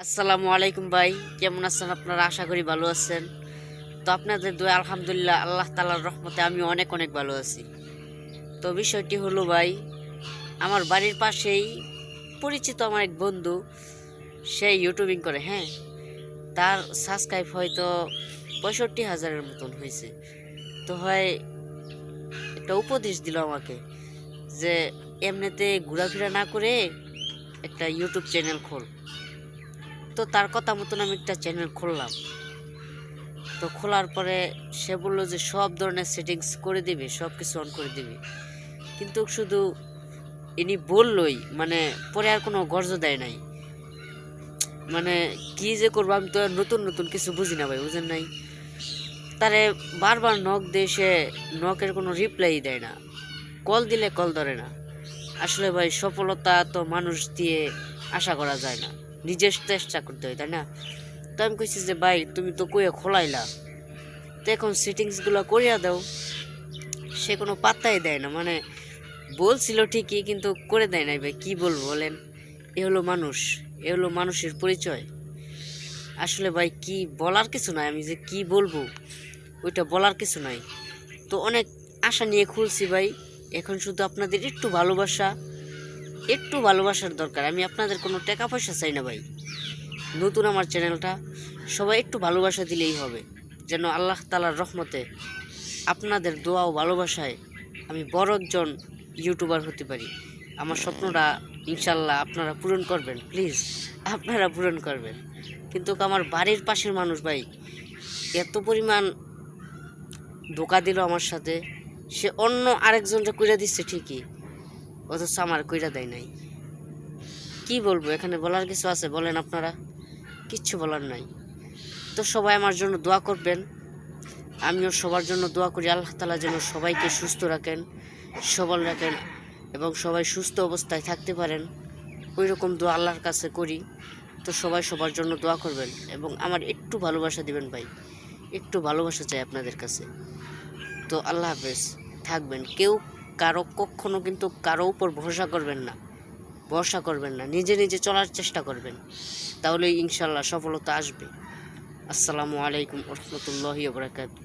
আসসালামু আলাইকুম ভাই, কেমন আছেন আপনারা? আশা করি ভালো আছেন। তো আপনাদের দোয়া আলহামদুলিল্লাহ আল্লাহ তাআলার রহমতে আমি অনেক অনেক ভালো আছি। তো বিষয়টি হলো ভাই, আমার বাড়ির পাশেই পরিচিত আমার এক বন্ধু, সে ইউটিউবিং করে। হ্যাঁ, তার সাবস্ক্রাইব হয়তো 65,000-এর মতন হয়েছে। তো হয় একটা উপদেশ দিল আমাকে যে এমনিতে ঘোরাফেরা না করে একটা ইউটিউব চ্যানেল খোল। তো তার কথা মতন আমি একটা চ্যানেল খুললাম। তো খোলার পরে সে বললো যে সব ধরনের সেটিংস করে দিবে, সব কিছু অন করে দিবে, কিন্তু শুধু ইনি বললই, মানে পরে আর কোনো গর্জ দেয় নাই। মানে কি যে করবো, আমি তো আর নতুন নতুন কিছু বুঝি না ভাই, বুঝেন নাই। তারে বারবার নক দিয়ে সে নকের কোনো রিপ্লাই দেয় না, কল দিলে কল ধরে না। আসলে ভাই সফলতা তো মানুষ দিয়ে আশা করা যায় না, নিজের চেষ্টা করতে হয়, তাই না? তো আমি কইছি যে ভাই তুমি তো কইয়া খোলাইলা, তো এখন সেটিংসগুলো করিয়া দাও। সে কোনো পাত্তাই দেয় না, মানে বলছিল ঠিকই কিন্তু করে দেয় নাই ভাই, কি বলবো বলেন? এ হলো মানুষ, এ হলো মানুষের পরিচয়। আসলে ভাই কি বলার কিছু নাই, আমি যে কি বলবো ওইটা বলার কিছু নাই। তো অনেক আশা নিয়ে খুলছি ভাই, এখন শুধু আপনাদের একটু ভালোবাসার দরকার। আমি আপনাদের কোনো টাকা পয়সা চাই না ভাই, নতুন আমার চ্যানেলটা, সবাই একটু ভালোবাসা দিলেই হবে, যেন আল্লাহ তাআলার রহমতে আপনাদের দোয়া ও ভালোবাসায় আমি বড় একজন ইউটিউবার হতে পারি। আমার স্বপ্নটা ইনশাল্লাহ আপনারা পূরণ করবেন, প্লিজ আপনারা পূরণ করবেন। কিন্তু আমার বাড়ির পাশের মানুষ ভাই এত পরিমাণ ধোঁকা দিল আমার সাথে, সে অন্য আরেকজনকে কইরা দিচ্ছে ঠিকই, অথচ আমার কইরা দেয় নাই। কি বলবো, এখানে বলার কিছু আছে বলেন আপনারা? কিচ্ছু বলার নাই। তো সবাই আমার জন্য দোয়া করবেন, আমিও সবার জন্য দোয়া করি। আল্লাহ তাআলা যেন সবাইকে সুস্থ রাখেন, সবল রাখেন, এবং সবাই সুস্থ অবস্থায় থাকতে পারেন, ওই রকম দোয়া আল্লাহর কাছে করি। তো সবাই সবার জন্য দোয়া করবেন এবং আমার একটু ভালোবাসা দিবেন ভাই, একটু ভালোবাসা চাই আপনাদের কাছে। তো আল্লাহ হাফেজ, থাকবেন। কেউ কখনো কিন্তু কারো উপর ভরসা করবেন না, নিজে নিজে চলার চেষ্টা করবেন, তাহলে ইনশাল্লাহ সফলতা আসবে। আসসালামু আলাইকুম ওয়া রাহমাতুল্লাহি ওয়া বারাকাতুহু।